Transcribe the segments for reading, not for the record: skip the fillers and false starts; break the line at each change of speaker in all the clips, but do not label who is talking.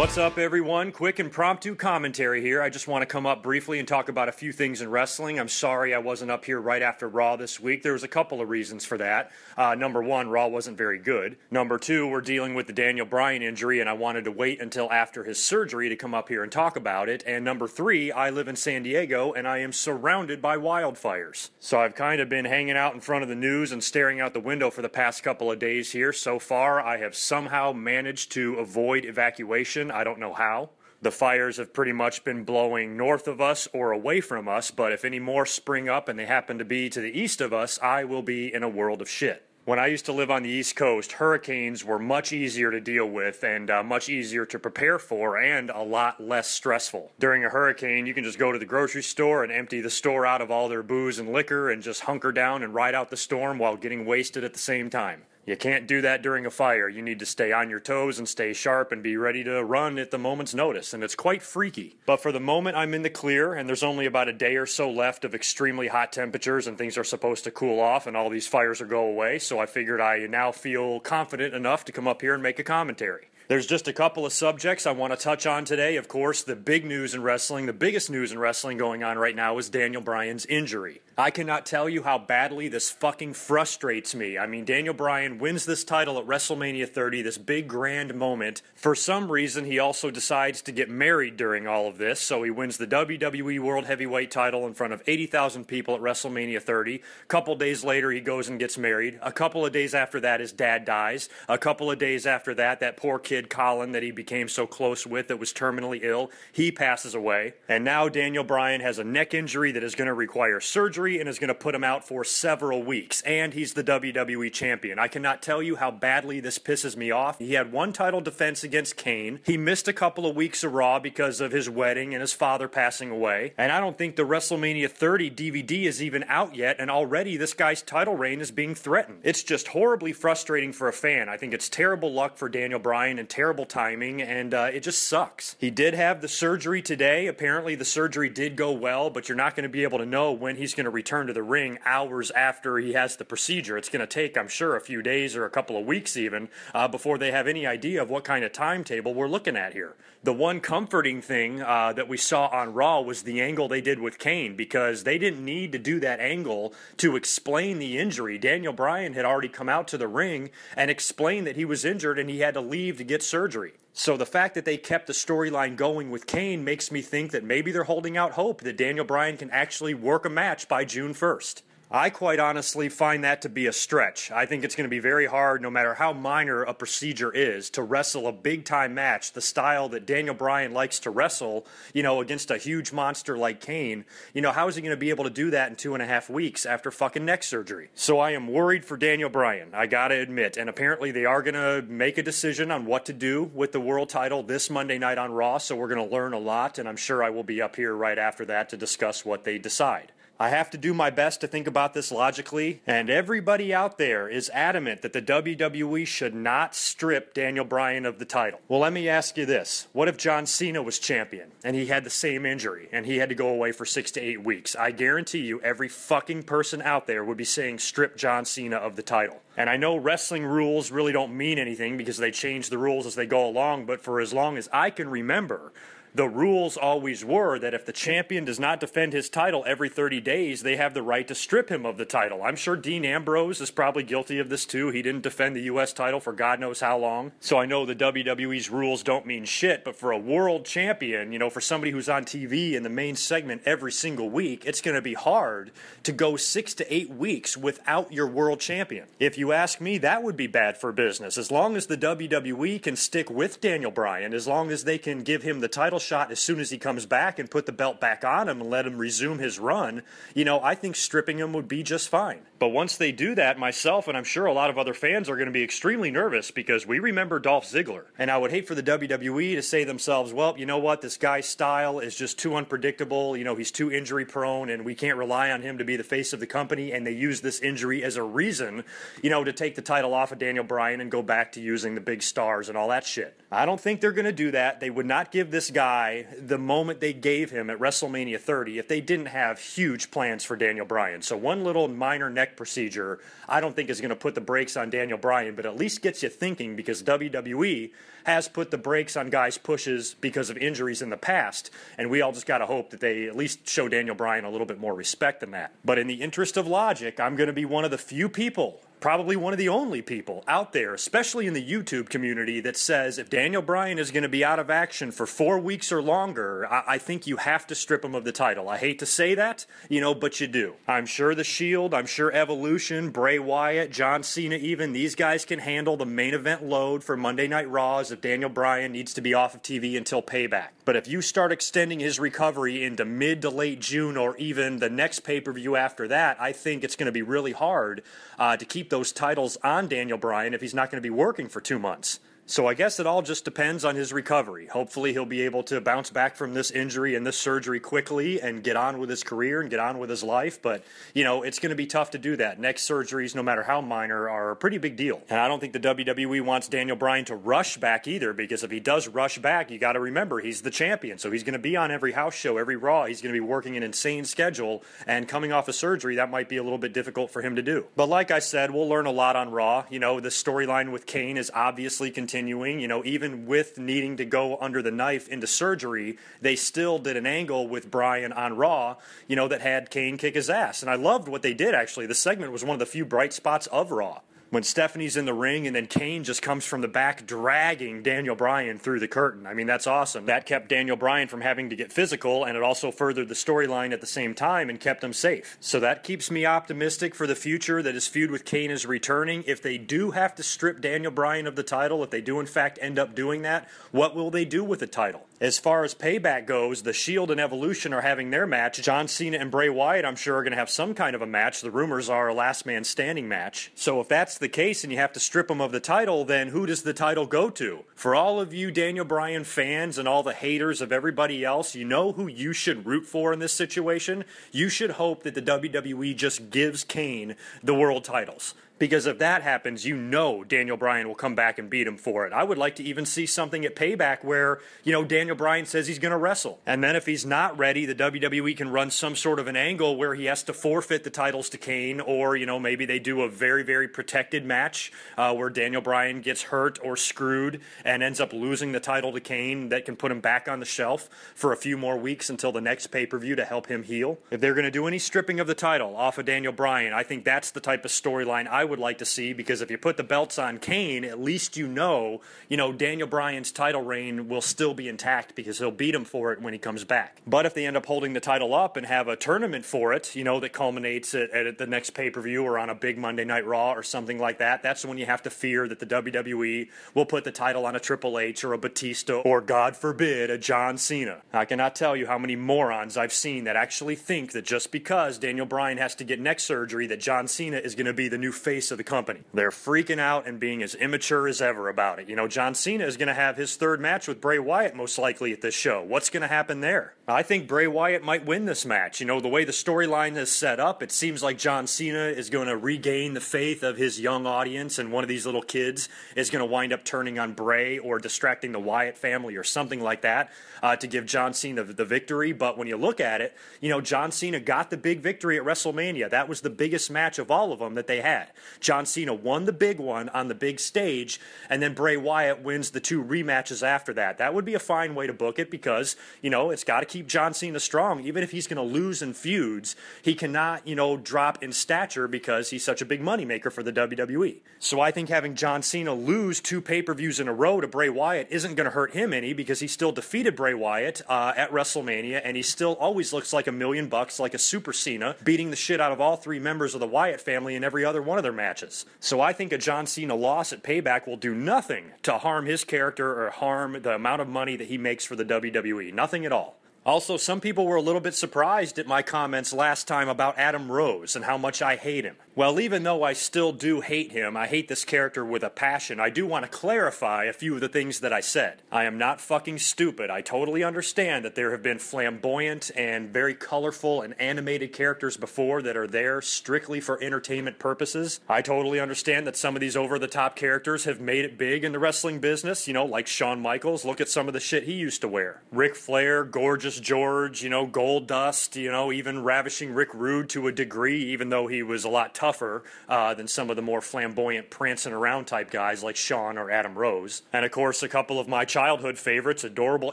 What's up, everyone? Quick impromptu commentary here. I just want to come up briefly and talk about a few things in wrestling. I'm sorry I wasn't up here right after Raw this week. There was a couple of reasons for that. Number one, Raw wasn't very good. Number two, we're dealing with the Daniel Bryan injury, and I wanted to wait until after his surgery to come up here and talk about it. And number three, I live in San Diego, and I am surrounded by wildfires. So I've kind of been hanging out in front of the news and staring out the window for the past couple of days here. So far, I have somehow managed to avoid evacuation. I don't know how. The fires have pretty much been blowing north of us or away from us, but if any more spring up and they happen to be to the east of us, I will be in a world of shit. When I used to live on the East Coast, hurricanes were much easier to deal with and much easier to prepare for and a lot less stressful. During a hurricane, you can just go to the grocery store and empty the store out of all their booze and liquor and just hunker down and ride out the storm while getting wasted at the same time. You can't do that during a fire. You need to stay on your toes and stay sharp and be ready to run at the moment's notice, and it's quite freaky. But for the moment, I'm in the clear, and there's only about a day or so left of extremely hot temperatures, and things are supposed to cool off, and all these fires will go away, so I figured I now feel confident enough to come up here and make a commentary. There's just a couple of subjects I want to touch on today. Of course, the big news in wrestling, the biggest news in wrestling going on right now is Daniel Bryan's injury. I cannot tell you how badly this fucking frustrates me. I mean, Daniel Bryan wins this title at WrestleMania 30, this big grand moment. For some reason, he also decides to get married during all of this, so he wins the WWE World Heavyweight title in front of 80,000 people at WrestleMania 30. A couple days later, he goes and gets married. A couple of days after that, his dad dies. A couple of days after that, that poor kid Colin that he became so close with that was terminally ill, he passes away. And now Daniel Bryan has a neck injury that is going to require surgery and is going to put him out for several weeks. And he's the WWE champion. I cannot tell you how badly this pisses me off. He had one title defense against Kane. He missed a couple of weeks of Raw because of his wedding and his father passing away. And I don't think the WrestleMania 30 DVD is even out yet, and already this guy's title reign is being threatened. It's just horribly frustrating for a fan. I think it's terrible luck for Daniel Bryan and terrible timing, and it just sucks. He did have the surgery today. Apparently the surgery did go well, but you're not going to be able to know when he's going to return to the ring hours after he has the procedure. It's going to take, I'm sure, a few days or a couple of weeks even before they have any idea of what kind of timetable we're looking at here. The one comforting thing that we saw on Raw was the angle they did with Kane, because they didn't need to do that angle to explain the injury. Daniel Bryan had already come out to the ring and explained that he was injured and he had to leave to get surgery. So the fact that they kept the storyline going with Kane makes me think that maybe they're holding out hope that Daniel Bryan can actually work a match by June 1st. I quite honestly find that to be a stretch. I think it's going to be very hard, no matter how minor a procedure is, to wrestle a big-time match the style that Daniel Bryan likes to wrestle, against a huge monster like Kane. How is he going to be able to do that in 2.5 weeks after fucking neck surgery? So I am worried for Daniel Bryan, I gotta admit, and apparently they are going to make a decision on what to do with the world title this Monday night on Raw, so we're going to learn a lot, and I'm sure I will be up here right after that to discuss what they decide. I have to do my best to think about this logically, and everybody out there is adamant that the WWE should not strip Daniel Bryan of the title. Well, let me ask you this. What if John Cena was champion, and he had the same injury, and he had to go away for 6 to 8 weeks? I guarantee you every fucking person out there would be saying strip John Cena of the title. And I know wrestling rules really don't mean anything because they change the rules as they go along, but for as long as I can remember, the rules always were that if the champion does not defend his title every 30 days, they have the right to strip him of the title. I'm sure Dean Ambrose is probably guilty of this too. He didn't defend the U.S. title for God knows how long. So I know the WWE's rules don't mean shit, but for a world champion, for somebody who's on TV in the main segment every single week, it's going to be hard to go 6 to 8 weeks without your world champion. If you ask me, that would be bad for business. As long as the WWE can stick with Daniel Bryan, as long as they can give him the title shot as soon as he comes back and put the belt back on him and let him resume his run, I think stripping him would be just fine. But once they do that, myself and I'm sure a lot of other fans are going to be extremely nervous because we remember Dolph Ziggler. And I would hate for the WWE to say to themselves, well, you know what, this guy's style is just too unpredictable, he's too injury prone and we can't rely on him to be the face of the company, and they use this injury as a reason, to take the title off of Daniel Bryan and go back to using the big stars and all that shit. I don't think they're going to do that. They would not give this guy die the moment they gave him at WrestleMania 30 if they didn't have huge plans for Daniel Bryan. So one little minor neck procedure I don't think is going to put the brakes on Daniel Bryan, but at least gets you thinking, because WWE has put the brakes on guys' pushes because of injuries in the past, and we all just got to hope that they at least show Daniel Bryan a little bit more respect than that. But in the interest of logic, I'm going to be one of the few people, probably one of the only people out there, especially in the YouTube community, that says if Daniel Bryan is going to be out of action for 4 weeks or longer, I think you have to strip him of the title. I hate to say that, but you do. I'm sure The Shield, I'm sure Evolution, Bray Wyatt, John Cena even, these guys can handle the main event load for Monday Night Raws if Daniel Bryan needs to be off of TV until Payback. But if you start extending his recovery into mid to late June or even the next pay-per-view after that, I think it's going to be really hard to keep those titles on Daniel Bryan if he's not going to be working for 2 months. So I guess it all just depends on his recovery. Hopefully he'll be able to bounce back from this injury and this surgery quickly and get on with his career and get on with his life. But, it's going to be tough to do that. Neck surgeries, no matter how minor, are a pretty big deal. And I don't think the WWE wants Daniel Bryan to rush back either, because if he does rush back, you got to remember he's the champion. So he's going to be on every house show, every Raw. He's going to be working an insane schedule, and coming off a surgery, that might be a little bit difficult for him to do. But like I said, we'll learn a lot on Raw. The storyline with Kane is obviously continuing. Even with needing to go under the knife into surgery, they still did an angle with Bryan on Raw, that had Kane kick his ass. And I loved what they did, actually. The segment was one of the few bright spots of Raw, when Stephanie's in the ring and then Kane just comes from the back dragging Daniel Bryan through the curtain. I mean, that's awesome. That kept Daniel Bryan from having to get physical, and it also furthered the storyline at the same time and kept him safe. So that keeps me optimistic for the future, that his feud with Kane is returning. If they do have to strip Daniel Bryan of the title, if they do in fact end up doing that, what will they do with the title? As far as Payback goes, The Shield and Evolution are having their match. John Cena and Bray Wyatt, I'm sure, are going to have some kind of a match. The rumors are a last man standing match. So if that's the case and you have to strip him of the title, then who does the title go to? For all of you Daniel Bryan fans and all the haters of everybody else, you know who you should root for in this situation? You should hope that the WWE just gives Kane the world titles. Because if that happens, Daniel Bryan will come back and beat him for it. I would like to even see something at Payback where, Daniel Bryan says he's going to wrestle. And then if he's not ready, the WWE can run some sort of an angle where he has to forfeit the titles to Kane, or, maybe they do a very, very protected match where Daniel Bryan gets hurt or screwed and ends up losing the title to Kane that can put him back on the shelf for a few more weeks until the next pay-per-view to help him heal. If they're going to do any stripping of the title off of Daniel Bryan, I think that's the type of storyline I would like to see, because if you put the belts on Kane, at least Daniel Bryan's title reign will still be intact because he'll beat him for it when he comes back. But if they end up holding the title up and have a tournament for it, that culminates at the next pay-per-view or on a big Monday Night Raw or something like that, that's when you have to fear that the WWE will put the title on a Triple H or a Batista or, God forbid, a John Cena. I cannot tell you how many morons I've seen that actually think that just because Daniel Bryan has to get neck surgery that John Cena is going to be the new face of the company. They're freaking out and being as immature as ever about it. John Cena is going to have his third match with Bray Wyatt most likely at this show. What's going to happen there? I think Bray Wyatt might win this match. The way the storyline is set up, it seems like John Cena is going to regain the faith of his young audience, and one of these little kids is going to wind up turning on Bray or distracting the Wyatt family or something like that to give John Cena the victory. But when you look at it, John Cena got the big victory at WrestleMania. That was the biggest match of all of them that they had. John Cena won the big one on the big stage, and then Bray Wyatt wins the 2 rematches after that. That would be a fine way to book it, because, it's got to keep John Cena strong. Even if he's going to lose in feuds, he cannot, drop in stature because he's such a big moneymaker for the WWE. So I think having John Cena lose 2 pay-per-views in a row to Bray Wyatt isn't going to hurt him any, because he still defeated Bray Wyatt at WrestleMania, and he still always looks like $1 million, like a Super Cena, beating the shit out of all 3 members of the Wyatt family in every other one of their matches. So I think a John Cena loss at Payback will do nothing to harm his character or harm the amount of money that he makes for the WWE. Nothing at all. Also, some people were a little bit surprised at my comments last time about Adam Rose and how much I hate him. Well, even though I still do hate him, I hate this character with a passion, I do want to clarify a few of the things that I said. I am not fucking stupid. I totally understand that there have been flamboyant and very colorful and animated characters before that are there strictly for entertainment purposes. I totally understand that some of these over-the-top characters have made it big in the wrestling business, like Shawn Michaels. Look at some of the shit he used to wear. Ric Flair, Gorgeous George, Gold Dust, even Ravishing Rick Rude to a degree, even though he was a lot tougher than some of the more flamboyant prancing around type guys like Shawn or Adam Rose. And of course, a couple of my childhood favorites, adorable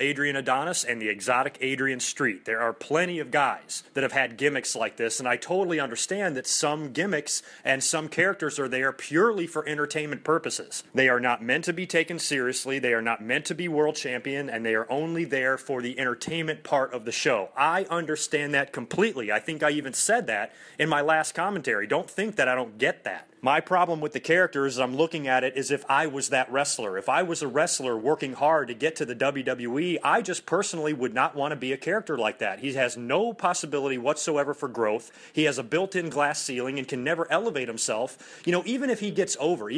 Adrian Adonis and the exotic Adrian Street. There are plenty of guys that have had gimmicks like this, and I totally understand that some gimmicks and some characters are there purely for entertainment purposes. They are not meant to be taken seriously, they are not meant to be world champion, and they are only there for the entertainment part of the show. I understand that completely. I think I even said that in my last commentary. Don't think that I don't get that. My problem with the characters is I'm looking at it as if I was that wrestler. If I was a wrestler working hard to get to the WWE, I just personally would not want to be a character like that. He has no possibility whatsoever for growth. He has a built-in glass ceiling and can never elevate himself. Even if he gets over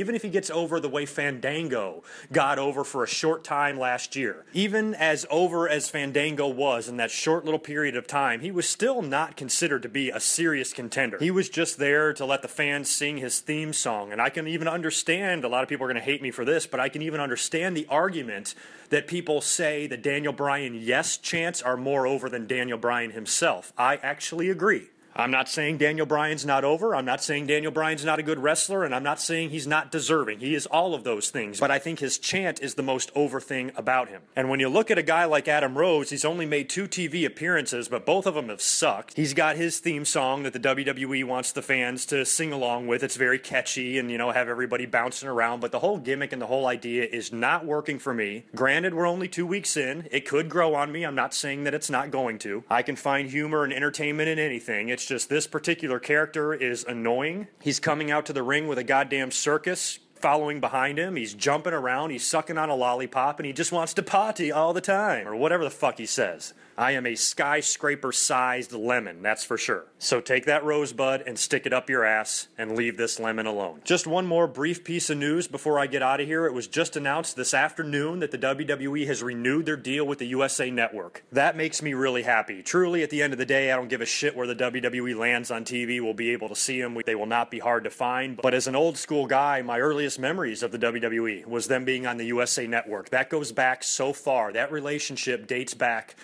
the way Fandango got over for a short time last year, even as over as Fandango was in that short little period of time, he was still not considered to be a serious contender. He was just there to let the fans sing his theme song, and I can even understand, a lot of people are going to hate me for this, but I can even understand the argument that people say the Daniel Bryan yes chants are more over than Daniel Bryan himself. I actually agree. I'm not saying Daniel Bryan's not over, I'm not saying Daniel Bryan's not a good wrestler, and I'm not saying he's not deserving. He is all of those things, but I think his chant is the most over thing about him. And when you look at a guy like Adam Rose, he's only made 2 TV appearances, but both of them have sucked. He's got his theme song that the WWE wants the fans to sing along with. It's very catchy and, have everybody bouncing around, but the whole gimmick and the whole idea is not working for me. Granted, we're only 2 weeks in. It could grow on me. I'm not saying that it's not going to. I can find humor and entertainment in anything. It's just this particular character is annoying. He's coming out to the ring with a goddamn circus following behind him. He's jumping around, he's sucking on a lollipop, and he just wants to party all the time, or whatever the fuck he says. I am a skyscraper-sized lemon, that's for sure. So take that rosebud and stick it up your ass and leave this lemon alone. Just one more brief piece of news before I get out of here. It was just announced this afternoon that the WWE has renewed their deal with the USA Network. That makes me really happy. Truly, at the end of the day, I don't give a shit where the WWE lands on TV. We'll be able to see them. They will not be hard to find. But as an old school guy, my earliest memories of the WWE was them being on the USA Network. That goes back so far. That relationship dates back,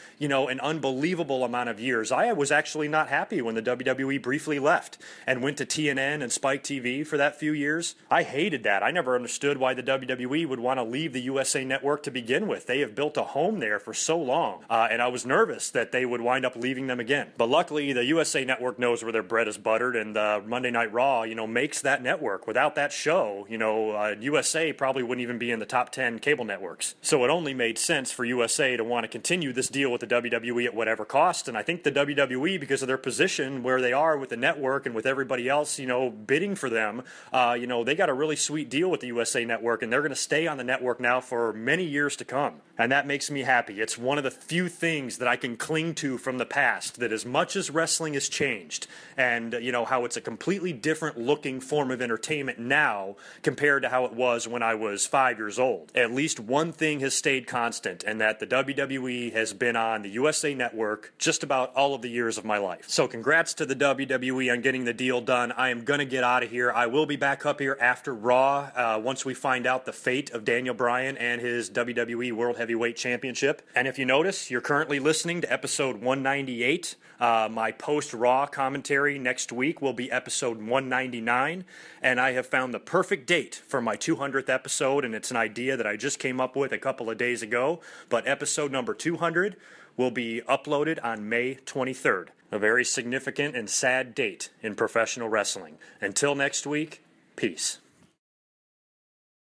an unbelievable amount of years. I was actually not happy when the WWE briefly left and went to TNN and Spike TV for that few years. I hated that. I never understood why the WWE would want to leave the USA Network to begin with. They have built a home there for so long, and I was nervous that they would wind up leaving them again. But luckily, the USA Network knows where their bread is buttered, and Monday Night Raw, makes that network. Without that show, USA probably wouldn't even be in the top 10 cable networks. So it only made sense for USA to want to continue this deal with the WWE at whatever cost, and I think the WWE, because of their position where they are with the network and with everybody else, bidding for them, they got a really sweet deal with the USA Network, and they're going to stay on the network now for many years to come, and that makes me happy. It's one of the few things that I can cling to from the past, that as much as wrestling has changed, and how it's a completely different looking form of entertainment now compared to how it was when I was 5 years old, at least one thing has stayed constant, and that the WWE has been on the USA Network just about all of the years of my life. So congrats to the WWE on getting the deal done. I am going to get out of here. I will be back up here after Raw once we find out the fate of Daniel Bryan and his WWE World Heavyweight Championship. And if you notice, you're currently listening to episode 198. My post-Raw commentary next week will be episode 199, and I have found the perfect date for my 200th episode, and it's an idea that I just came up with a couple of days ago, but episode number 200 will be uploaded on May 23rd, a very significant and sad date in professional wrestling. Until next week, peace.